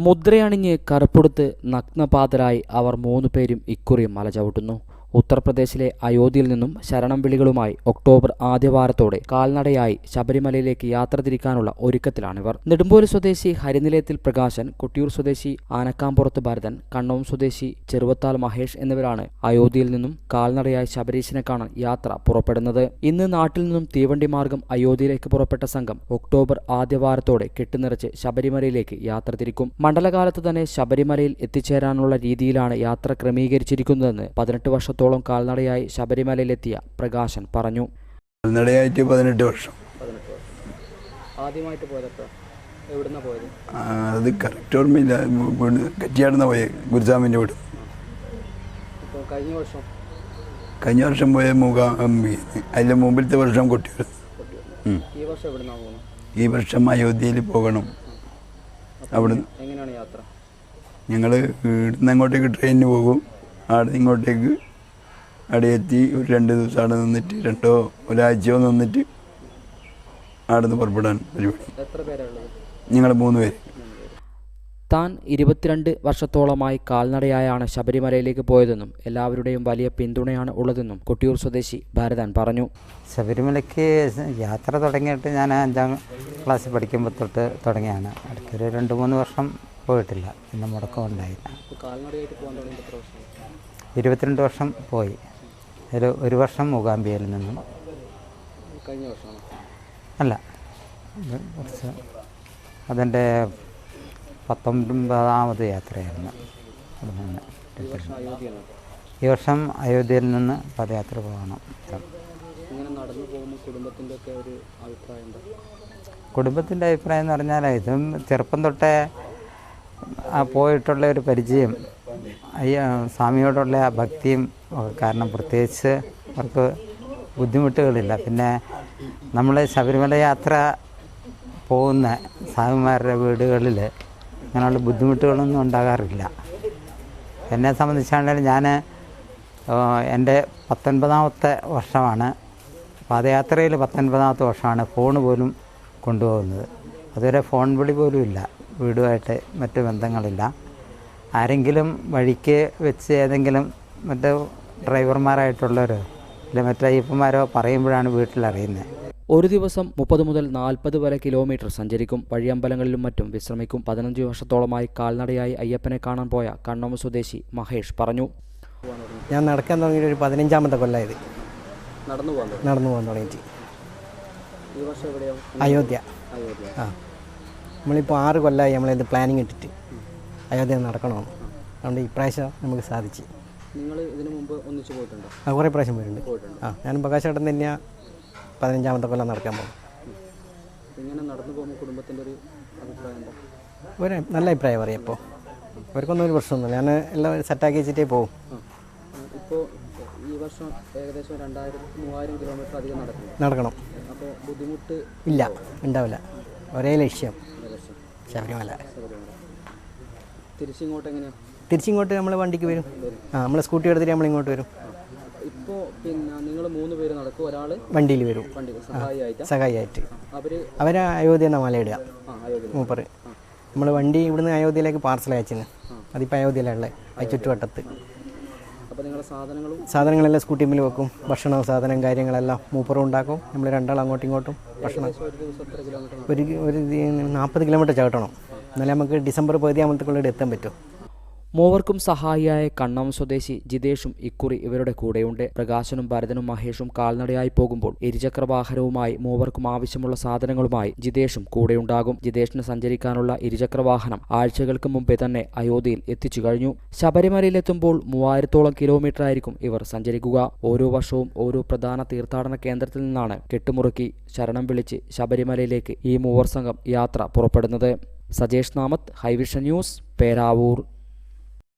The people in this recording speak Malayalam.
മുദ്രയണിഞ്ഞ് കറുപ്പെടുത്ത് നഗ്നപാതരായി അവർ 3 പേരും ഇക്കുറി മല ചവിട്ടുന്നു. ഉത്തർപ്രദേശിലെ അയോധ്യയിൽ നിന്നും ശരണം വിളികളുമായി ഒക്ടോബർ ആദ്യവാരത്തോടെ കാൽനടയായി ശബരിമലയിലേക്ക് യാത്ര തിരിക്കാനുള്ള ഒരുക്കത്തിലാണിവർ. നെടുമ്പോല് സ്വദേശി ഹരിനിലയത്തിൽ പ്രകാശൻ, കൊട്ടിയൂർ സ്വദേശി ആനക്കാംപുറത്ത് ഭരതൻ, കണ്ണോം സ്വദേശി ചെറുവത്താൽ മഹേഷ് എന്നിവരാണ് അയോധ്യയിൽ നിന്നും കാൽനടയായി ശബരീശനെ കാണാൻ യാത്ര പുറപ്പെടുന്നത്. ഇന്ന് നാട്ടിൽ നിന്നും തീവണ്ടി മാർഗം അയോധ്യയിലേക്ക് പുറപ്പെട്ട സംഘം ഒക്ടോബർ ആദ്യവാരത്തോടെ കെട്ടുനിറച്ച് ശബരിമലയിലേക്ക് യാത്ര തിരിക്കും. മണ്ഡലകാലത്ത് തന്നെ ശബരിമലയിൽ എത്തിച്ചേരാനുള്ള രീതിയിലാണ് യാത്ര ക്രമീകരിച്ചിരിക്കുന്നതെന്ന് 18 വർഷത്തോളം കാൽനടയായി ശബരിമലയിലെത്തിയ പ്രകാശൻ പറഞ്ഞു. കാൽനടയായിട്ട് 18 വർഷം. ആദ്യമായിട്ട് പോയതൊക്കെ എവിടുന്ന പോയത്? അത് കറക്റ്റ് ഓർമ്മയില്ല. കറ്റിയാടുന്ന പോയ ഗുരുസ്വാമിൻ്റെ വീട്. കഴിഞ്ഞ വർഷം പോയ അതിൻ്റെ മുമ്പിലത്തെ വർഷം കൊട്ടിയൂർ. ഈ വർഷം അയോധ്യയിൽ പോകണം. അവിടുന്ന് എങ്ങനെയാണ് യാത്ര? ഞങ്ങൾ ഇവിടുന്ന് അങ്ങോട്ടേക്ക് ട്രെയിനിന് പോകും. അവിടെ ഇങ്ങോട്ടേക്ക് അവിടെ എത്തി ഒരു 2 ദിവസം അവിടെ നിന്നിട്ട് ഒരാഴ്ചയോ നിന്നിട്ട് അവിടെ നിന്ന് പുറപ്പെടാൻ പരിപാടി. ഞങ്ങൾ 3 പേര്. താൻ 22 വർഷത്തോളമായി കാൽനടയായാണ് ശബരിമലയിലേക്ക് പോയതെന്നും എല്ലാവരുടെയും വലിയ പിന്തുണയാണ് ഉള്ളതെന്നും കൊട്ടിയൂർ സ്വദേശി ഭരതൻ പറഞ്ഞു. ശബരിമലയ്ക്ക് യാത്ര തുടങ്ങിയിട്ട് ഞാൻ 5ാം ക്ലാസ്സിൽ പഠിക്കുമ്പോൾ തൊട്ട് തുടങ്ങിയാണ്. അടുത്തൊരു 2-3 വർഷം പോയിട്ടില്ല. പിന്നെ മുടക്കം ഉണ്ടായില്ല. 22 വർഷം പോയി. ഒരു വർഷം മൂകാംബികയിൽ നിന്നും. അല്ല, കുറച്ച് അതെൻ്റെ 19ാമത് യാത്രയായിരുന്നു. ഈ വർഷം അയോധ്യയിൽ നിന്ന് പദയാത്ര പോകണം. കുടുംബത്തിൻ്റെ അഭിപ്രായം എന്ന് പറഞ്ഞാൽ ഇതും ചെറുപ്പം തൊട്ടേ പോയിട്ടുള്ള ഒരു പരിചയം, സ്വാമിയോടുള്ള ആ ഭക്തിയും കാരണം പ്രത്യേകിച്ച് അവർക്ക് ബുദ്ധിമുട്ടുകളില്ല. പിന്നെ നമ്മൾ ശബരിമല യാത്ര പോകുന്ന സ്വാമിമാരുടെ വീടുകളിൽ അങ്ങനെയുള്ള ബുദ്ധിമുട്ടുകളൊന്നും ഉണ്ടാകാറില്ല. എന്നെ സംബന്ധിച്ചാണെങ്കിലും ഞാൻ എൻ്റെ 19ാമത്തെ വർഷമാണ് പാദയാത്രയിൽ. 19ാമത്തെ വർഷമാണ് ഫോൺ പോലും കൊണ്ടുപോകുന്നത്. അതുവരെ ഫോൺ വിളി പോലും ഇല്ല. വീടുമായിട്ട് മറ്റ് ബന്ധങ്ങളില്ല. ആരെങ്കിലും വഴിക്ക് വെച്ച് ഏതെങ്കിലും മറ്റ് ഡ്രൈവർമാരായിട്ടുള്ളവരോ അല്ലെങ്കിൽ മറ്റു അയ്യപ്പന്മാരോ പറയുമ്പോഴാണ് വീട്ടിലറിയുന്നത്. ഒരു ദിവസം 30 മുതൽ 40 വരെ കിലോമീറ്റർ സഞ്ചരിക്കും. വഴിയമ്പലങ്ങളിലും മറ്റും വിശ്രമിക്കും. 15 വർഷത്തോളമായി കാൽനടയായി അയ്യപ്പനെ കാണാൻ പോയ കണ്ണോം സ്വദേശി മഹേഷ് പറഞ്ഞു. ഞാൻ നടക്കാൻ തുടങ്ങിയിട്ട് ഒരു 15ാമത്തെ കൊല്ലമായത്. നടന്നു പോകാൻ തുടങ്ങിയിട്ട്. അയോധ്യ. നമ്മളിപ്പോൾ 6 കൊല്ലമായി നമ്മളിത് പ്ലാനിങ് ഇട്ടിട്ട് അയോധ്യ നടക്കണമെന്ന്. അതുകൊണ്ട് ഇപ്രാവശ്യം നമുക്ക് സാധിച്ചു. നിങ്ങൾ ഇതിനു മുമ്പ് ഒന്നിച്ച് പോയിട്ടുണ്ടോ? കുറേ പ്രാവശ്യം പോയിട്ടുണ്ട്. ഞാനും പ്രകാശേട്ടൻ തന്നെയാണ് 15ാമത്തെ കൊല്ലം നടക്കാൻ പോകും. ഇങ്ങനെ നടന്നു പോകുമ്പോൾ കുടുംബത്തിൻ്റെ ഒരു അഭിപ്രായം? ഒരു നല്ല അഭിപ്രായം പറയാം. ഇപ്പോൾ അവർക്കൊന്നും ഒരു പ്രശ്നമൊന്നുമില്ല. ഞാൻ എല്ലാം സെറ്റാക്കി വെച്ചിട്ടേ പോകും. ഇപ്പോൾ ഈ വർഷം ഏകദേശം 2000-3000 കിലോമീറ്റർ അധികം നടക്കണം. അപ്പോൾ ബുദ്ധിമുട്ട് ഇല്ല, ഉണ്ടാവില്ല. ഒരേ ലക്ഷ്യം ശബരിമല. തിരിച്ചിങ്ങോട്ട് നമ്മൾ വണ്ടിക്ക് വരും. നമ്മൾ സ്കൂട്ടി എടുത്തിട്ട് നമ്മളിങ്ങോട്ട് വരും. ഇപ്പോൾ പിന്നെ നിങ്ങൾ 3 പേര് നടക്കും, ഒരാൾ വണ്ടിയിൽ വരും സഹായിയായിട്ട്. അവർ അയോധ്യ എന്ന മലയിടുക മൂപ്പറ്. നമ്മൾ വണ്ടി ഇവിടുന്ന് അയോധ്യയിലേക്ക് പാർസൽ അയച്ചിന്. അതിപ്പോൾ അയോധ്യയിലുള്ള ചുറ്റുവട്ടത്ത്. സാധനങ്ങളെല്ലാം സ്കൂട്ടിയിൽ വെക്കും. ഭക്ഷണം സാധനം കാര്യങ്ങളെല്ലാം മൂപ്പറും ഉണ്ടാക്കും. നമ്മൾ രണ്ടാളും അങ്ങോട്ടും ഇങ്ങോട്ടും ഭക്ഷണം. ഒരു 40 കിലോമീറ്റർ ചവിട്ടണം. എന്നാലേ നമുക്ക് ഡിസംബർ 10 എത്താൻ പറ്റും. മൂവർക്കും സഹായിയായ കണ്ണോം സ്വദേശി ജിതേഷും ഇക്കുറി ഇവരുടെ കൂടെയുണ്ട്. പ്രകാശനും ഭരതനും മഹേഷും കാൽനടയായി പോകുമ്പോൾ ഇരുചക്രവാഹനവുമായി മൂവർക്കും ആവശ്യമുള്ള സാധനങ്ങളുമായി ജിതേഷും കൂടെയുണ്ടാകും. ജിതേഷിന് സഞ്ചരിക്കാനുള്ള ഇരുചക്രവാഹനം ആഴ്ചകൾക്ക് മുമ്പേ തന്നെ അയോധ്യയിൽ എത്തിച്ചു കഴിഞ്ഞു. ശബരിമലയിലെത്തുമ്പോൾ 3000-ഓളം കിലോമീറ്റർ ആയിരിക്കും ഇവർ സഞ്ചരിക്കുക. ഓരോ വർഷവും ഓരോ പ്രധാന തീർത്ഥാടന കേന്ദ്രത്തിൽ നിന്നാണ് കെട്ടുമുറുക്കി ശരണം വിളിച്ച് ശബരിമലയിലേക്ക് ഈ മൂവർ സംഘം യാത്ര പുറപ്പെടുന്നത്. സജേഷ് നാമത്ത്, ഹൈവിഷൻ ന്യൂസ്, പേരാവൂർ.